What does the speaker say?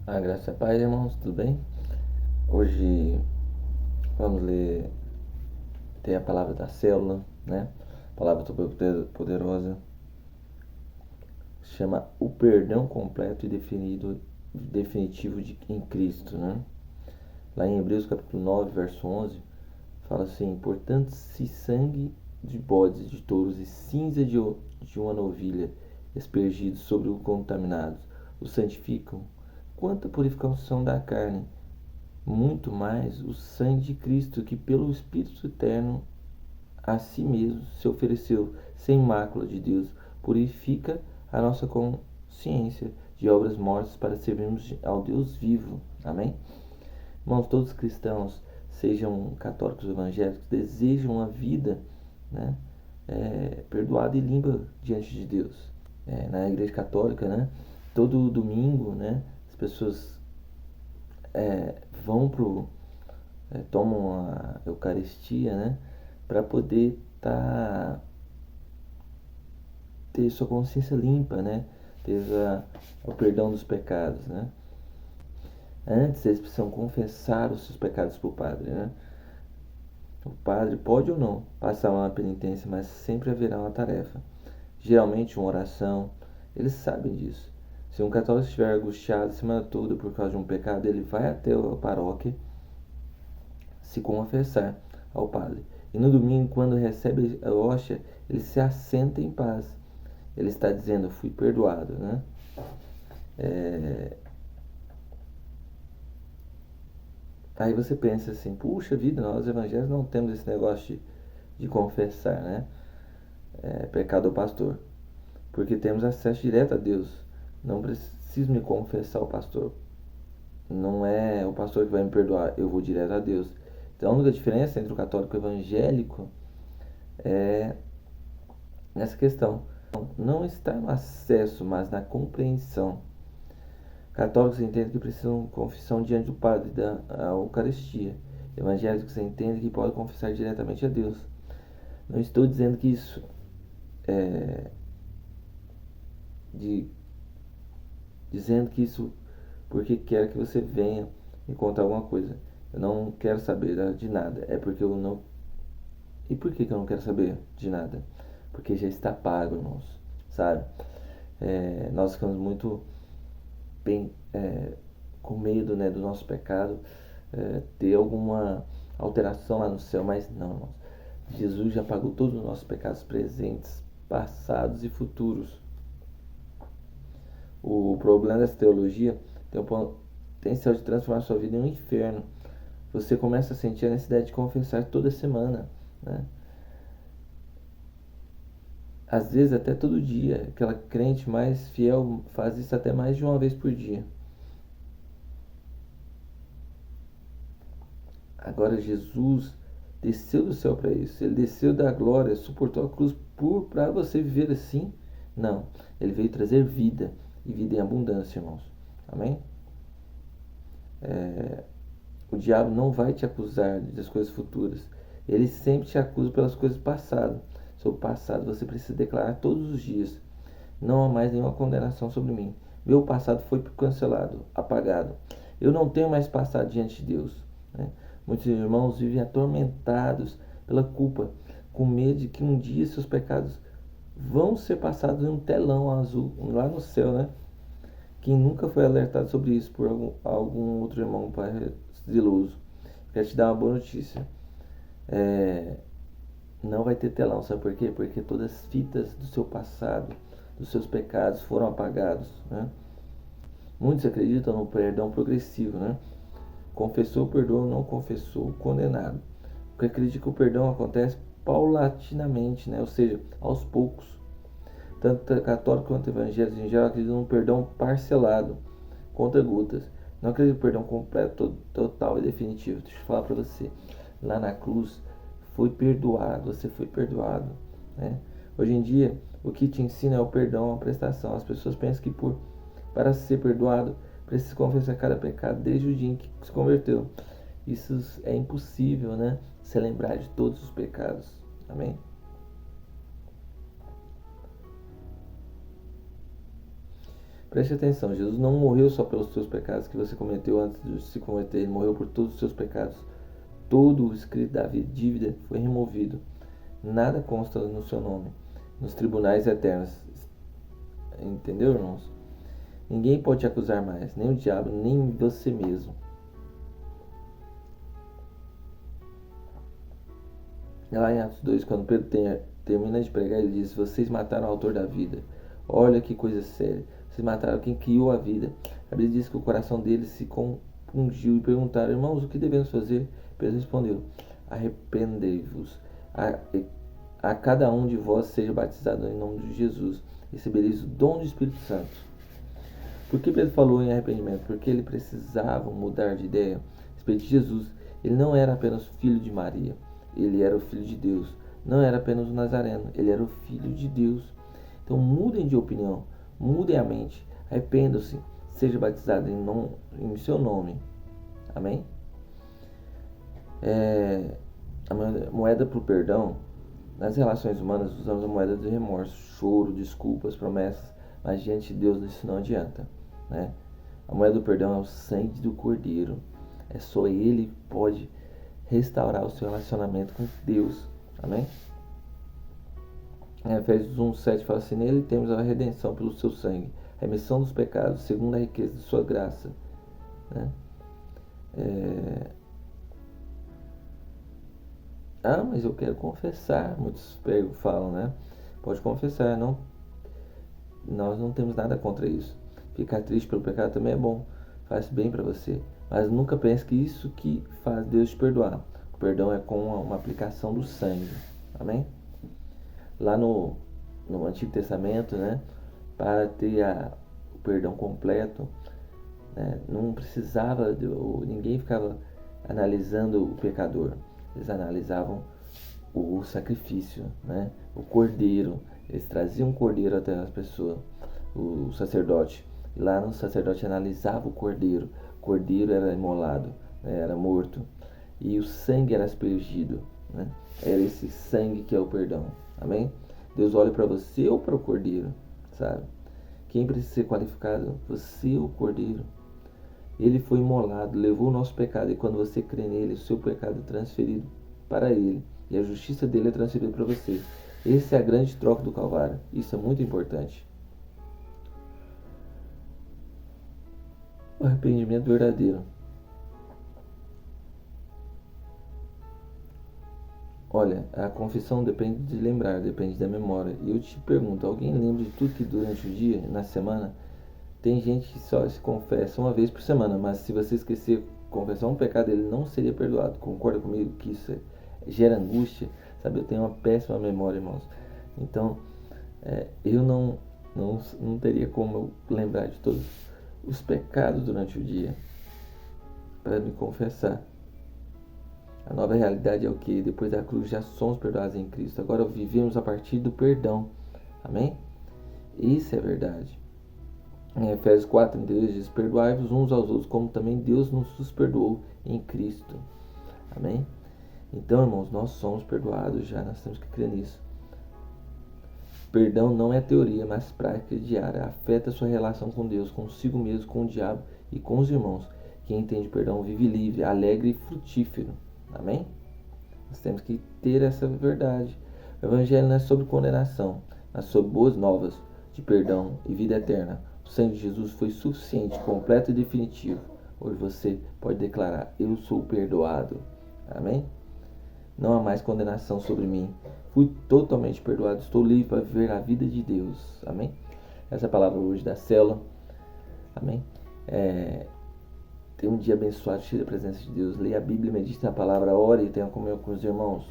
A graça e a paz, irmãos, tudo bem? Hoje vamos ter a palavra da célula, né? Palavra super poderosa. Chama o perdão completo e definitivo em Cristo, né? Lá em Hebreus capítulo 9, verso 11, fala assim: portanto, se sangue de bodes e de touros e cinza de uma novilha aspergidos sobre os contaminados os santificam, quanto a purificação da carne, muito mais o sangue de Cristo, que pelo Espírito eterno a si mesmo se ofereceu sem mácula de Deus, purifica a nossa consciência de obras mortas para servirmos ao Deus vivo. Amém? Irmãos, todos os cristãos, sejam católicos ou evangélicos, desejam uma vida, né, perdoada e limpa diante de Deus. Na igreja católica, né, todo domingo, né, as pessoas vão tomam a Eucaristia, né, para poder ter sua consciência limpa, né, ter o perdão dos pecados, né. Antes eles precisam confessar os seus pecados para o padre, né. O padre pode ou não passar uma penitência, mas sempre haverá uma tarefa. Geralmente uma oração, eles sabem disso. Se um católico estiver angustiado a semana toda por causa de um pecado, ele vai até a paróquia se confessar ao padre. E no domingo, quando recebe a hóstia, ele se assenta em paz. Ele está dizendo: fui perdoado, né? Aí você pensa assim: puxa vida, nós evangélicos não temos esse negócio de confessar, né? Pecado ao pastor. Porque temos acesso direto a Deus. Não preciso me confessar ao pastor. Não é o pastor que vai me perdoar, eu vou direto a Deus. Então a única diferença entre o católico e o evangélico é nessa questão. Não está no acesso, mas na compreensão. Católicos entendem que precisam de confissão diante do padre da Eucaristia. Evangélicos entendem que podem confessar diretamente a Deus. Não estou dizendo que isso dizendo que isso porque quero que você venha me contar alguma coisa. Eu não quero saber de nada. É porque eu não. E por que eu não quero saber de nada? Porque já está pago, irmãos. Sabe? Nós ficamos muito bem com medo, né, do nosso pecado ter alguma alteração lá no céu, mas não, irmãos. Jesus já pagou todos os nossos pecados presentes, passados e futuros. O problema dessa teologia tem o potencial de transformar sua vida em um inferno. Você começa a sentir a necessidade de confessar toda semana, né? Às vezes até todo dia. Aquela crente mais fiel faz isso até mais de uma vez por dia. Agora Jesus desceu do céu para isso. Ele desceu da glória, suportou a cruz para você viver assim? Não. Ele veio trazer vida, e vida em abundância, irmãos. Amém? O diabo não vai te acusar das coisas futuras. Ele sempre te acusa pelas coisas passadas. Sobre o passado você precisa declarar todos os dias: não há mais nenhuma condenação sobre mim. Meu passado foi cancelado, apagado. Eu não tenho mais passado diante de Deus, né? Muitos irmãos vivem atormentados pela culpa, com medo de que um dia seus pecados vão ser passados em um telão azul lá no céu, né? Quem nunca foi alertado sobre isso por algum outro irmão zeloso, quero te dar uma boa notícia. Não vai ter telão, sabe por quê? Porque todas as fitas do seu passado, dos seus pecados foram apagados, né? Muitos acreditam no perdão progressivo, né? Confessou, perdoa, não confessou, condenado. Porque acredita que o perdão acontece paulatinamente, né? Ou seja, aos poucos. Tanto católico quanto evangélicos em geral acreditam no perdão parcelado, contra gotas. Não acredito no perdão completo, total e definitivo. Deixa eu falar para você. Lá na cruz foi perdoado, você foi perdoado, né? Hoje em dia, o que te ensina é o perdão, a prestação. As pessoas pensam que para ser perdoado precisa confessar cada pecado desde o dia em que se converteu. Isso é impossível, né? Se lembrar de todos os pecados. Amém? Preste atenção, Jesus não morreu só pelos seus pecados que você cometeu antes de se converter, ele morreu por todos os seus pecados. Todo o escrito da dívida foi removido. Nada consta no seu nome, nos tribunais eternos. Entendeu, irmãos? Ninguém pode te acusar mais, nem o diabo, nem você mesmo. Lá em Atos 2, quando Pedro termina de pregar, ele diz: vocês mataram o autor da vida. Olha que coisa séria. Vocês mataram quem criou a vida. A Bíblia diz que o coração deles se compungiu e perguntaram: irmãos, o que devemos fazer? Pedro respondeu: arrependei-vos. A cada um de vós seja batizado em nome de Jesus. Recebereis o dom do Espírito Santo. Por que Pedro falou em arrependimento? Porque ele precisava mudar de ideia a respeito de Jesus. Ele não era apenas filho de Maria. Ele era o Filho de Deus. Não era apenas um nazareno. Ele era o Filho de Deus. Então mudem de opinião. Mudem a mente. Arrependam-se. Seja batizado em seu nome. Amém? A moeda para o perdão. Nas relações humanas usamos a moeda do remorso, choro, desculpas, promessas. Mas diante de Deus isso não adianta. Né? A moeda do perdão é o sangue do Cordeiro. É só Ele que pode restaurar o seu relacionamento com Deus. Amém? Em Efésios 1:7 fala assim: nele temos a redenção pelo seu sangue, a remissão dos pecados, segundo a riqueza de sua graça. Né? Mas eu quero confessar. Muitos falam, né? Pode confessar, não? Nós não temos nada contra isso. Ficar triste pelo pecado também é bom, faz bem para você. Mas nunca pense que isso que faz Deus te perdoar. O perdão é com uma aplicação do sangue. Amém? Lá no Antigo Testamento, né, para ter o perdão completo, né, não precisava, ninguém ficava analisando o pecador. Eles analisavam o sacrifício, né, o cordeiro. Eles traziam um cordeiro até as pessoas, o sacerdote. E lá no sacerdote analisava o cordeiro. O cordeiro era imolado, né, era morto. E o sangue era aspergido. Né? Era esse sangue que é o perdão. Amém? Deus olha para você ou para o cordeiro, sabe? Quem precisa ser qualificado? Você ou o cordeiro? Ele foi imolado, levou o nosso pecado. E quando você crê nele, o seu pecado é transferido para ele. E a justiça dele é transferida para você. Essa é a grande troca do Calvário. Isso é muito importante. O arrependimento verdadeiro. Olha, a confissão depende de lembrar, depende da memória. E eu te pergunto, alguém lembra de tudo que durante o dia, na semana? Tem gente que só se confessa uma vez por semana, mas se você esquecer confessar um pecado, ele não seria perdoado. Concorda comigo que isso gera angústia? Sabe, eu tenho uma péssima memória, irmãos. Então, eu não teria como eu lembrar de todos os pecados durante o dia para me confessar. A nova realidade é o que? Depois da cruz já somos perdoados em Cristo. Agora vivemos a partir do perdão. Amém? Isso é verdade. Em Efésios 4:32 diz: perdoai-vos uns aos outros, como também Deus nos perdoou em Cristo. Amém? Então, irmãos, nós somos perdoados já, nós temos que crer nisso. Perdão não é teoria, mas prática diária. Afeta a sua relação com Deus, consigo mesmo, com o diabo e com os irmãos. Quem entende perdão vive livre, alegre e frutífero. Amém? Nós temos que ter essa verdade. O Evangelho não é sobre condenação, mas sobre boas novas de perdão e vida eterna. O sangue de Jesus foi suficiente, completo e definitivo. Hoje você pode declarar: eu sou perdoado. Amém? Não há mais condenação sobre mim. Fui totalmente perdoado. Estou livre para viver a vida de Deus. Amém? Essa é a palavra hoje da célula. Amém? Tenha um dia abençoado, cheio da presença de Deus. Leia a Bíblia, medite na palavra, ore e tenha comunhão com os irmãos.